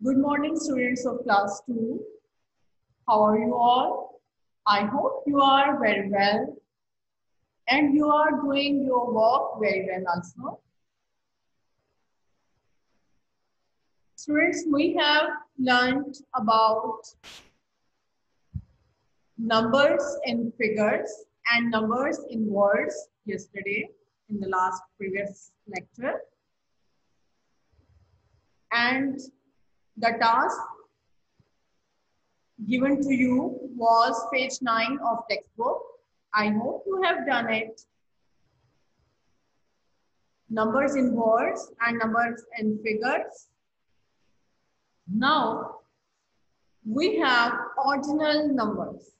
Good morning, students of class 2. How are you all? I hope you are very well and you are doing your work very well also. Students, we have learned about numbers in figures and numbers in words yesterday in the last previous lecture. And the task given to you was page 9 of textbook. I hope you have done it. Numbers in words and numbers in figures. Now, we have ordinal numbers.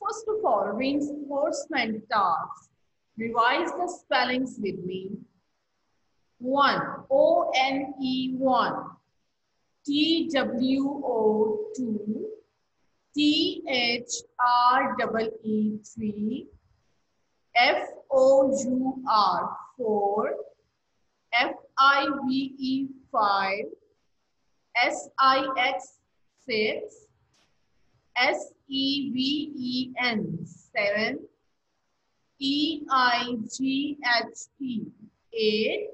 First of all, reinforcement task. Revise the spellings with me. 1, O-N-E 1. T-W-O 2, T-H-R-E-E 3, F-O-U-R 4, F-I-V-E 5, S-I-X 6, S-E-V-E-N 7, E-I-G-H-T 8,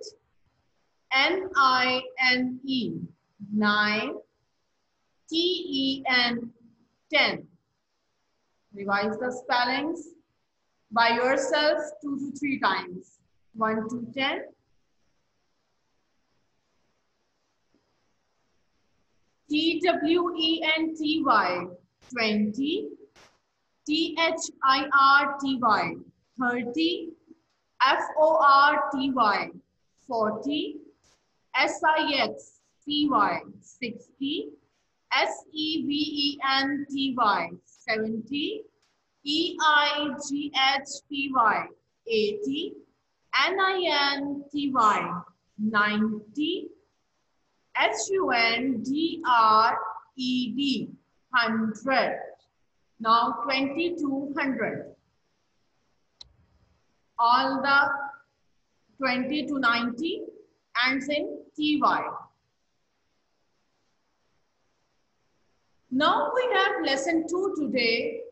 N-I-N-E 9, T-E-N 10. Revise the spellings by yourself 2 to 3 times. 1 to 10. T-W-E-N-T-Y 20. T-H-I-R-T-Y 30. F-O-R-T-Y 40. S-I-X-T-Y 60. S-E-V-E-N-T-Y 70. E-I-G-H-T-Y 80. N-I-N-T-Y 90. H-U-N-D-R-E-D 100. Now 20 to 100. All the 20 to 90 ends in TY. Now we have lesson 2 today.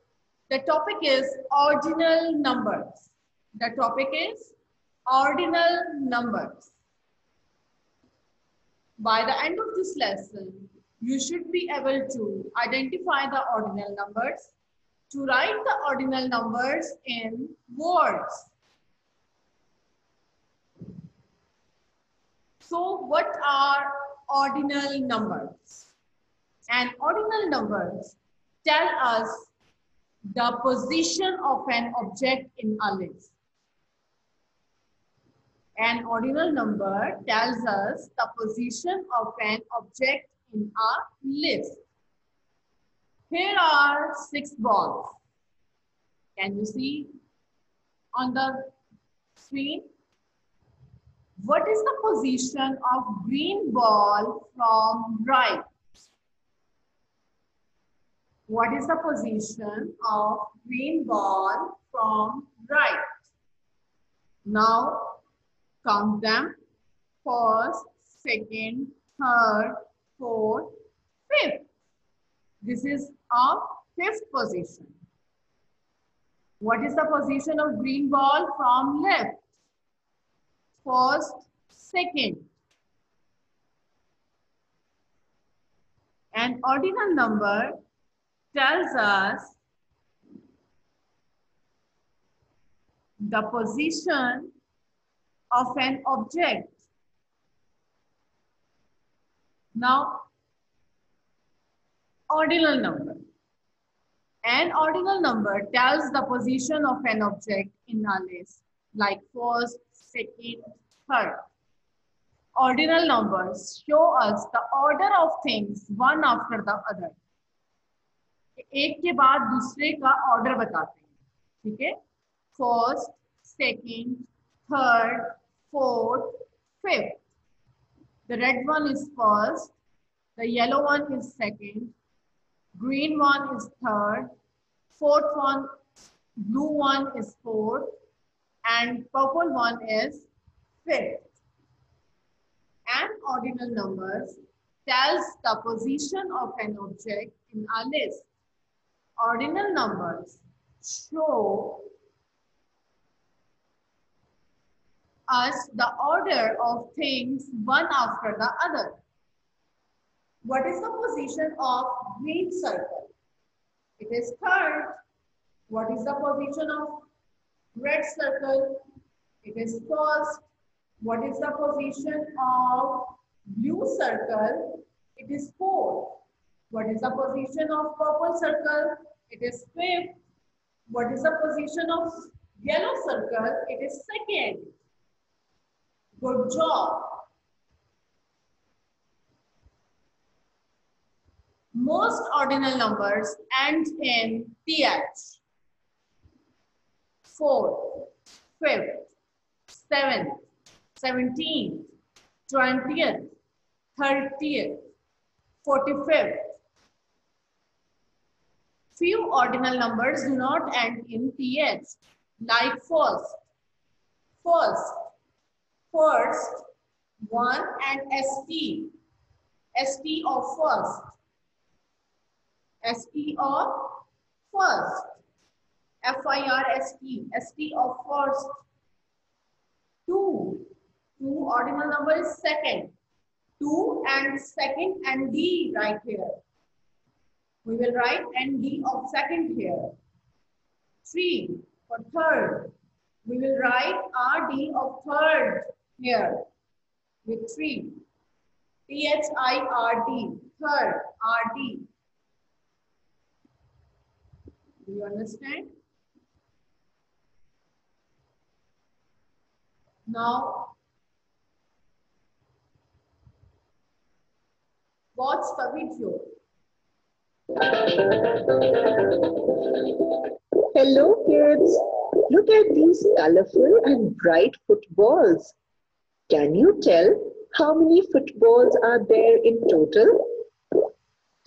The topic is ordinal numbers. The topic is ordinal numbers. By the end of this lesson, you should be able to identify the ordinal numbers, to write the ordinal numbers in words. So what are ordinal numbers? And ordinal numbers tell us the position of an object in a list. An ordinal number tells us the position of an object in a list. Here are 6 balls. Can you see on the screen? What is the position of green ball from right? What is the position of green ball from right? Now, count them. First, second, third, fourth, fifth. This is a 5th position. What is the position of green ball from left? First, second. An ordinal number tells us the position of an object. Now, ordinal number. An ordinal number tells the position of an object in a list, like first, second, third. Ordinal numbers show us the order of things one after the other. एक के बाद दूसरे का order बताते हैं, ठीक है? First, second, third, fourth, fifth. The red one is first, the yellow one is second, green one is third, fourth one, blue one is fourth, and purple one is fifth. And ordinal numbers tells the position of an object in a list. Ordinal numbers show us the order of things one after the other. What is the position of green circle? It is third. What is the position of red circle? It is first. What is the position of blue circle? It is fourth. What is the position of purple circle? It is fifth. What is the position of yellow circle? It is second. Good job. Most ordinal numbers end in th. Fourth, fifth, seventh, 17th, 20th, 30th, 45th. Few ordinal numbers do not end in th, like first, one, and st of first, st of first, st of first. Two ordinal number is second, 2 and second and d right here. We will write nd of second here. 3 for third. We will write rd of third here with 3. third, third, rd. Do you understand? Now, watch the video. Hello kids, look at these colorful and bright footballs. Can you tell how many footballs are there in total?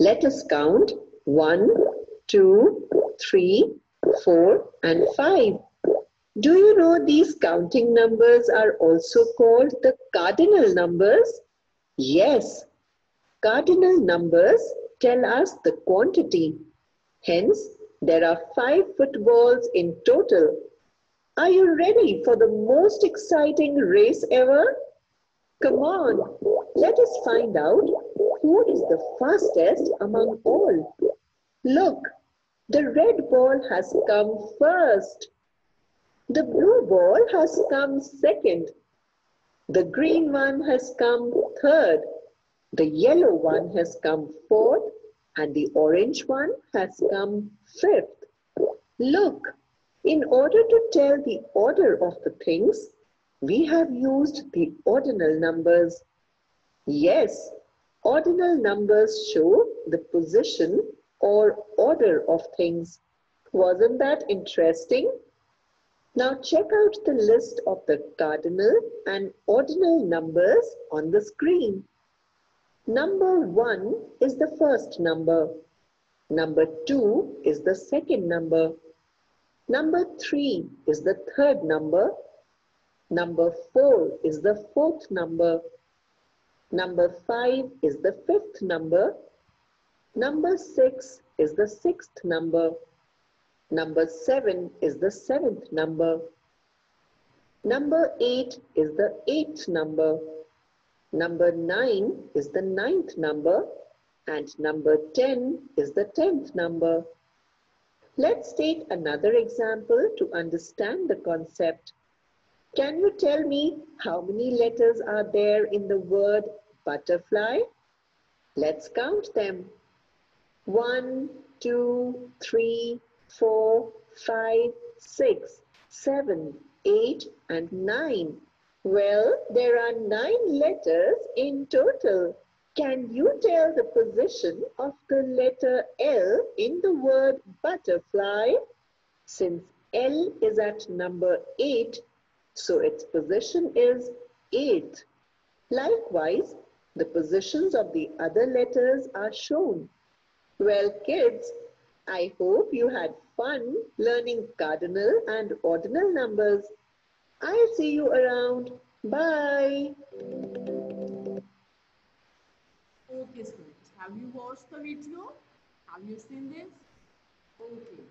Let us count 1, 2, 3, 4 and 5. Do you know these counting numbers are also called the cardinal numbers? Yes, cardinal numbers tell us the quantity. Hence, there are 5 footballs in total. Are you ready for the most exciting race ever? Come on, let us find out who is the fastest among all. Look, the red ball has come first. The blue ball has come second. The green one has come third. The yellow one has come fourth. And the orange one has come fifth. Look, in order to tell the order of the things, we have used the ordinal numbers. Yes, ordinal numbers show the position or order of things. Wasn't that interesting? Now check out the list of the cardinal and ordinal numbers on the screen. Number 1 is the first number. Number 2 is the second number. Number 3 is the third number. Number 4 is the fourth number. Number 5 is the fifth number. Number 6 is the sixth number. Number 7 is the seventh number. Number 8 is the eighth number. Number 9 is the ninth number. And number 10 is the 10th number. Let's take another example to understand the concept. Can you tell me how many letters are there in the word butterfly? Let's count them. 1, 2, 3, 4, 5, 6, 7, 8 and 9. Well, there are 9 letters in total. Can you tell the position of the letter L in the word butterfly? Since L is at number 8, so its position is 8th. Likewise, the positions of the other letters are shown. Well, kids, I hope you had fun learning cardinal and ordinal numbers. I'll see you around. Bye. Okay, students, have you watched the video? Have you seen this? Okay.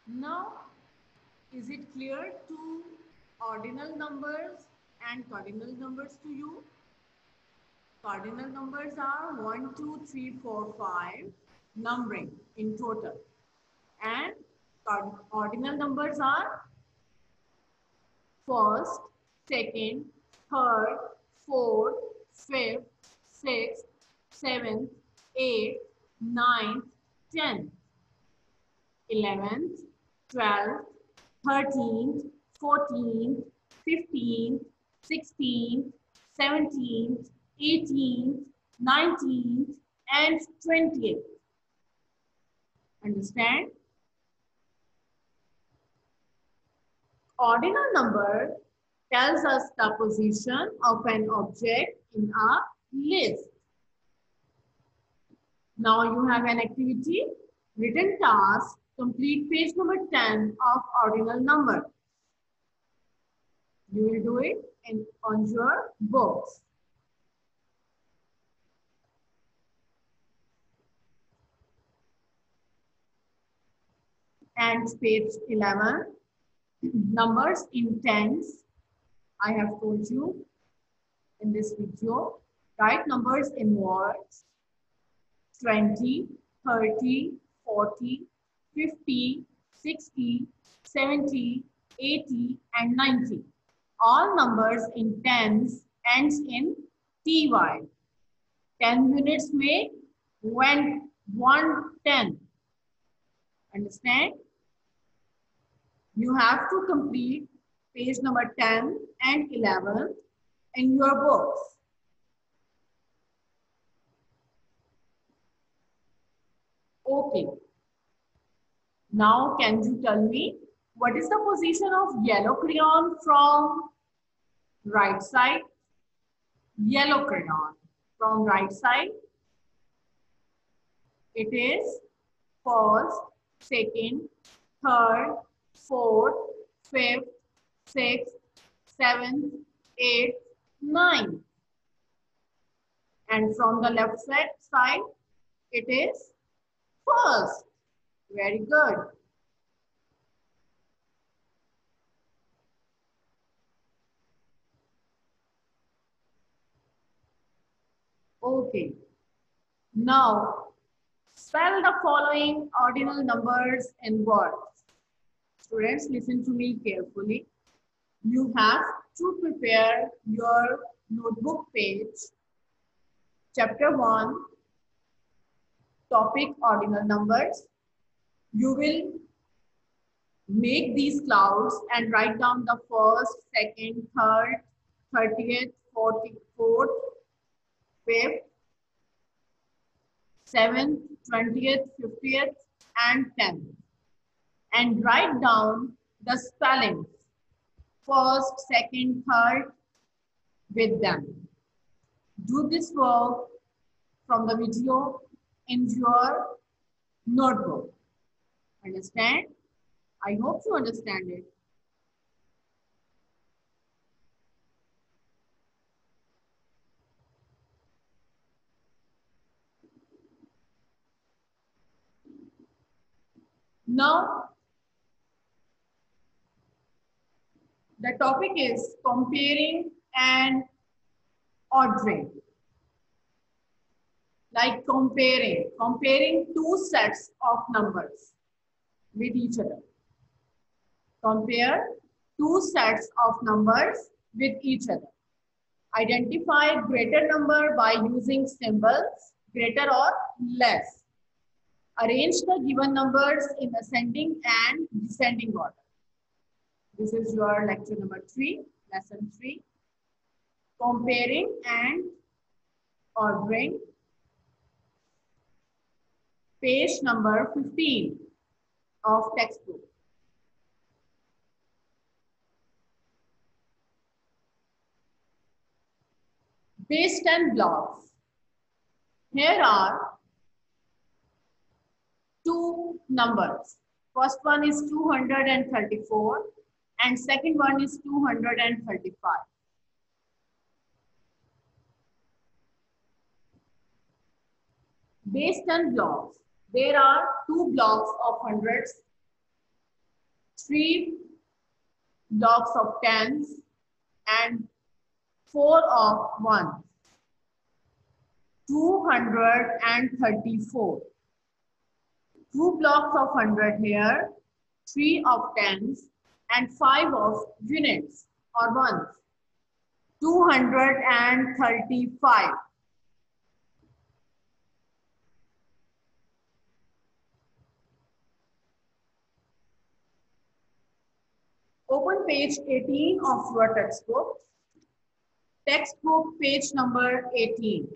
Now, is it clear to ordinal numbers and cardinal numbers to you? Cardinal numbers are 1, 2, 3, 4, 5 numbering in total. And ordinal numbers are first, second, third, fourth, fifth, sixth, seventh, eighth, ninth, 10th, 11th, 12th, 13th, 14th, 15th, 16th, 17th, 18th, 19th, and 20th. Understand? Ordinal number tells us the position of an object in a list. Now you have an activity, written task, complete page number 10 of ordinal number. You will do it on your books. And page 11, numbers in tens. I have told you in this video. Write numbers in words. 20, 30, 40, 50, 60, 70, 80, and 90. All numbers in tens ends in TY. 10 units make when 110. Understand? You have to complete page number 10 and 11 in your books. Okay. Now, can you tell me what is the position of yellow crayon from right side? Yellow crayon from right side. It is first, second, third, fourth, fifth, sixth, seventh, eighth, ninth. And from the left side, it is first. Very good. Okay. Now, spell the following ordinal numbers in words. Students, listen to me carefully. You have to prepare your notebook page. Chapter 1, topic ordinal numbers. You will make these clouds and write down the first, second, third, 30th, 44th, 5th, 7th, 20th, 50th, and 10th. And write down the spellings, first, second, third, with them. Do this work from the video in your notebook. Understand? I hope you understand it. Now, the topic is comparing and ordering. Like comparing two sets of numbers with each other. Compare two sets of numbers with each other. Identify greater number by using symbols, greater or less. Arrange the given numbers in ascending and descending order. This is your lecture number 3, lesson 3. Comparing and ordering. Page number 15 of textbook. Base 10 blocks. Here are two numbers. First one is 234 and second one is 235. Base 10 blocks. There are 2 blocks of hundreds, 3 blocks of tens, and 4 of ones. 234. 2 blocks of 100 here, 3 of tens, and 5 of units or ones. 235. Open page 18 of your textbook. Textbook page number 18.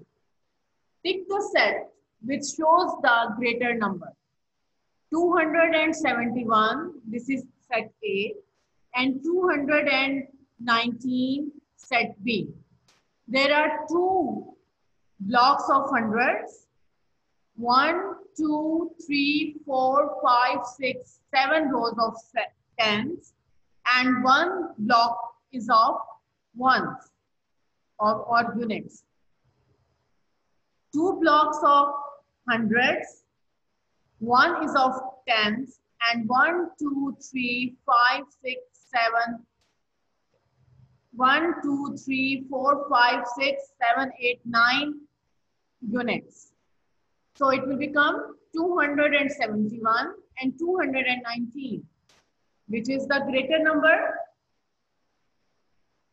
Tick the set which shows the greater number. 271, this is set A, and 219, set B. There are 2 blocks of hundreds. 1, 2, 3, 4, 5, 6, 7 rows of tens, and 1 block is of ones or units. 2 blocks of hundreds, 1 is of tens, and 1, 2, 3, 5, 6, 7, 1, 2, 3, 4, 5, 6, 7, 8, 9 units. So it will become 271 and 219. Which is the greater number?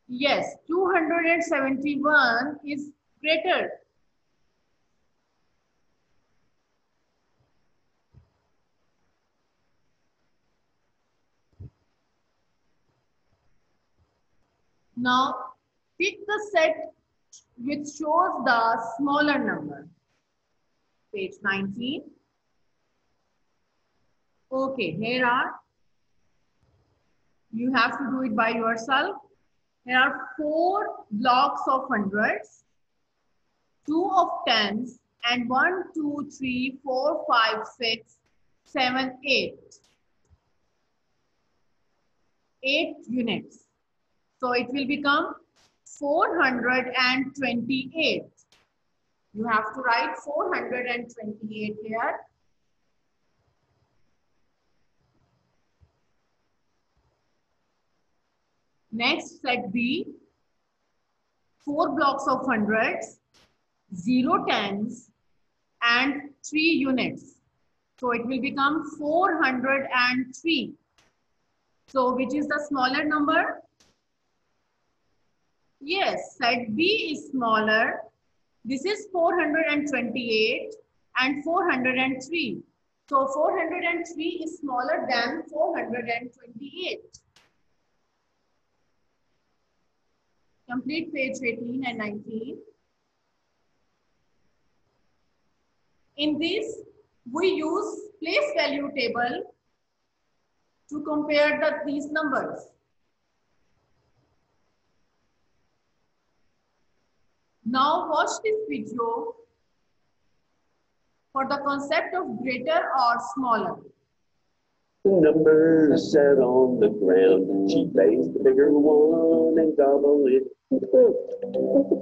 Yes, 271 is greater. Now, pick the set which shows the smaller number. Page 19. Okay, here are, you have to do it by yourself. There are 4 blocks of hundreds, 2 of tens, and 1, 2, 3, 4, 5, 6, 7, 8. 8 units. So it will become 428. You have to write 428 here. Next, set B, 4 blocks of hundreds, 0 tens, and 3 units. So it will become 403. So which is the smaller number? Yes, set B is smaller. This is 428 and 403. So 403 is smaller than 428. Complete page 18 and 19. In this, we use place value table to compare these numbers. Now watch this video for the concept of greater or smaller. Numbers set on the ground. She plays the bigger one and gobble it. With the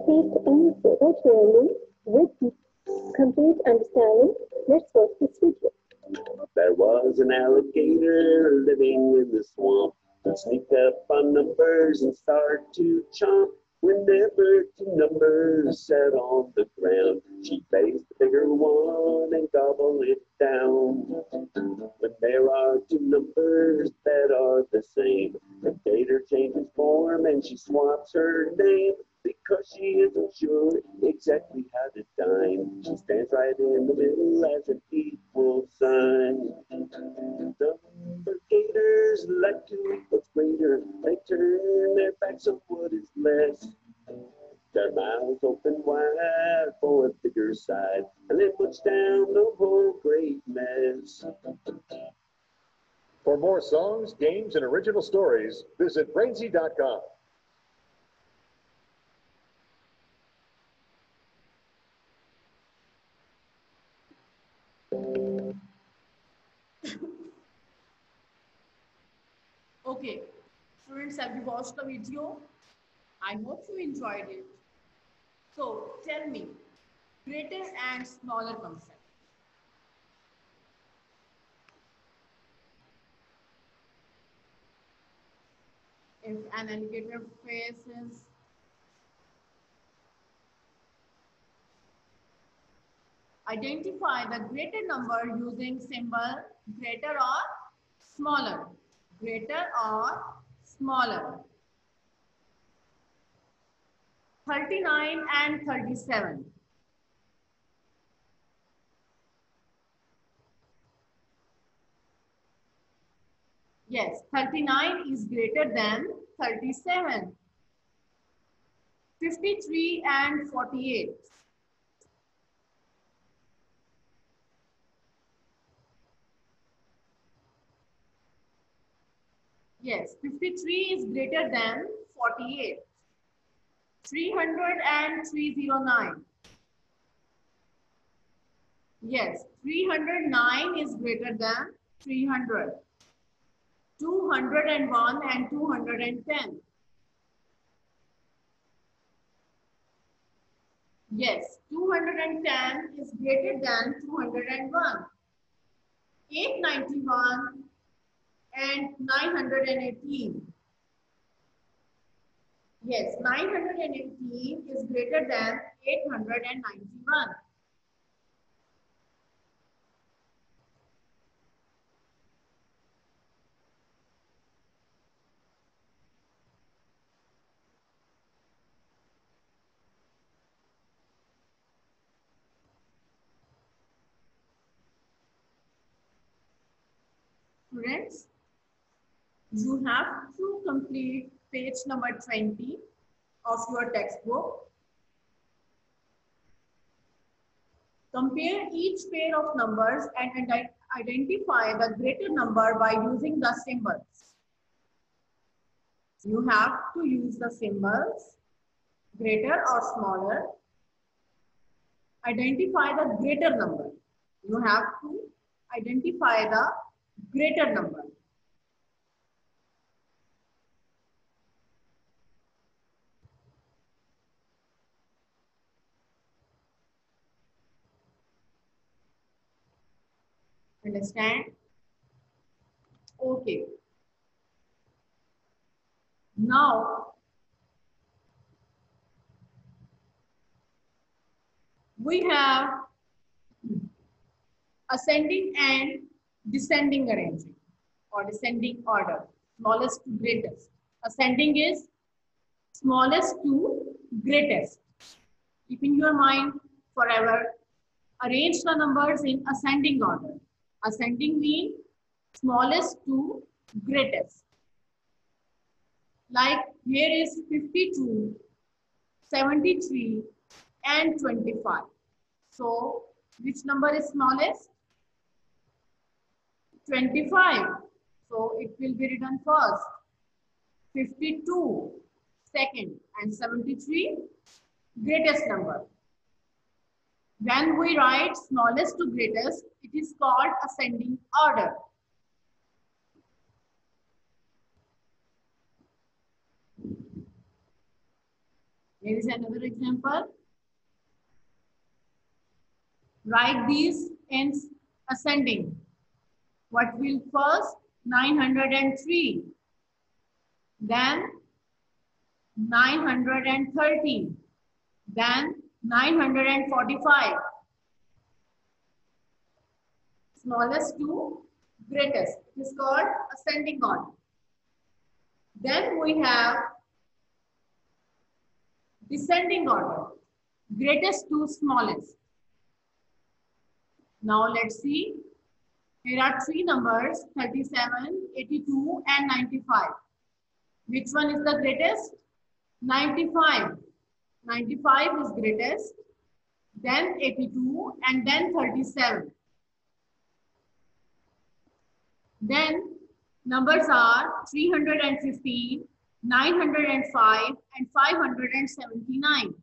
please to answer virtually with complete understanding, let's watch this video. There was an alligator living in the swamp who sneaked up on numbers and started to chomp. Whenever 2 numbers sat on the ground, she plays the bigger one and gobble it down. When there are 2 numbers that are the same, the gator changes form and she swaps her name. Because she isn't sure exactly how to dine, she stands right in the middle as an equal sign. Number gators like to eat what's greater. They turn their backs on what is less. Their mouths open wide for a bigger side, and they push down the whole great mess. For more songs, games, and original stories, visit Brainsy.com. Okay, students, have you watched the video? I hope you enjoyed it. So tell me, greater and smaller concept. If an alligator face is identify the greater number using symbol greater or smaller. Greater or smaller. 39 and 37. Yes, 39 is greater than 37. 53 and 48. Yes, 53 is greater than 48. 300 and 309. Yes, 309 is greater than 300. 201 and 210. Yes, 210 is greater than 201. 891 and 918. Yes, 918 is greater than 891. Students, you have to complete page number 20 of your textbook. Compare each pair of numbers and identify the greater number by using the symbols. You have to use the symbols, greater or smaller. Identify the greater number. You have to identify the greater number. Understand? Okay. Now, we have ascending and descending arranging or descending order, smallest to greatest. Ascending is smallest to greatest. Keep in your mind forever, arrange the numbers in ascending order. Ascending means smallest to greatest. Like here is 52, 73 and 25. So which number is smallest? 25. So it will be written first. 52 second and 73 greatest number. When we write smallest to greatest, it is called ascending order. Here is another example. Write these in ascending. What will first? 903. Then 930. Then 945. Smallest to greatest. It is called ascending order. Then we have descending order. Greatest to smallest. Now let's see. Here are three numbers, 37, 82 and 95. Which one is the greatest? 95. 95 is greatest, then 82 and then 37. Then numbers are 315, 905 and 579.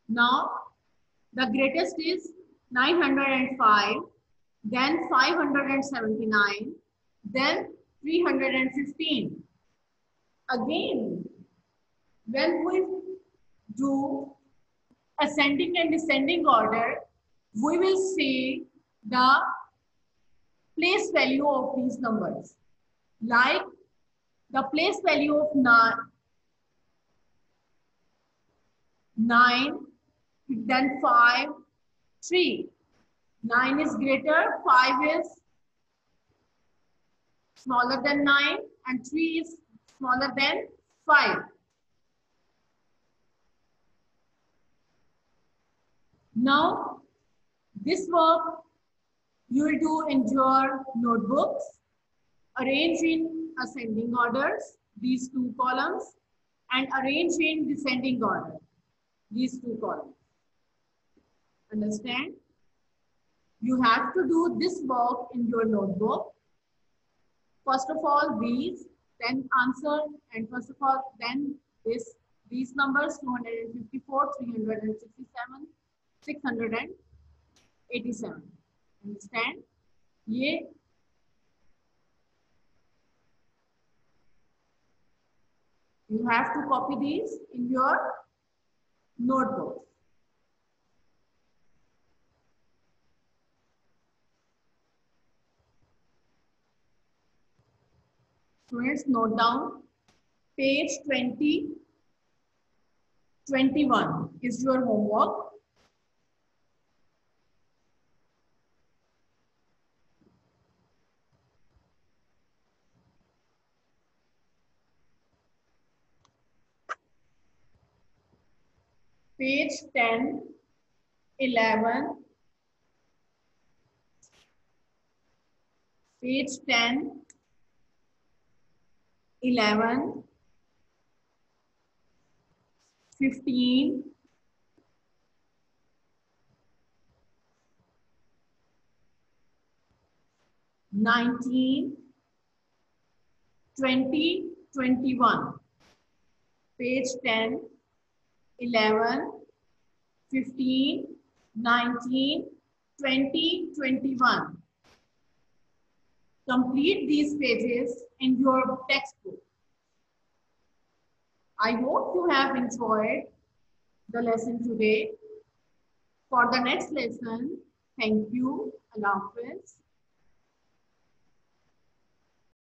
Now the greatest is 905, then 579, then 315. Again, when we do ascending and descending order, we will see the place value of these numbers. Like the place value of 9, then 5, 3. 9 is greater, 5 is smaller than 9, and 3 is smaller than 5. Now, this work you will do in your notebooks. Arrange in ascending orders, these 2 columns, and arrange in descending order, these 2 columns. Understand? You have to do this work in your notebook. First of all, these, then answer, and first of all, then these numbers 254, 367, 687. Understand? ये you have to copy these in your notebooks. Students, note down page 20, 21 is your homework. Page 10, 11, page 10, 11, 15, 19, 20, 21. Page 10, 11, 15, 19, 20, 21. Complete these pages in your textbook. I hope you have enjoyed the lesson today. For the next lesson, thank you. Allah Hafiz.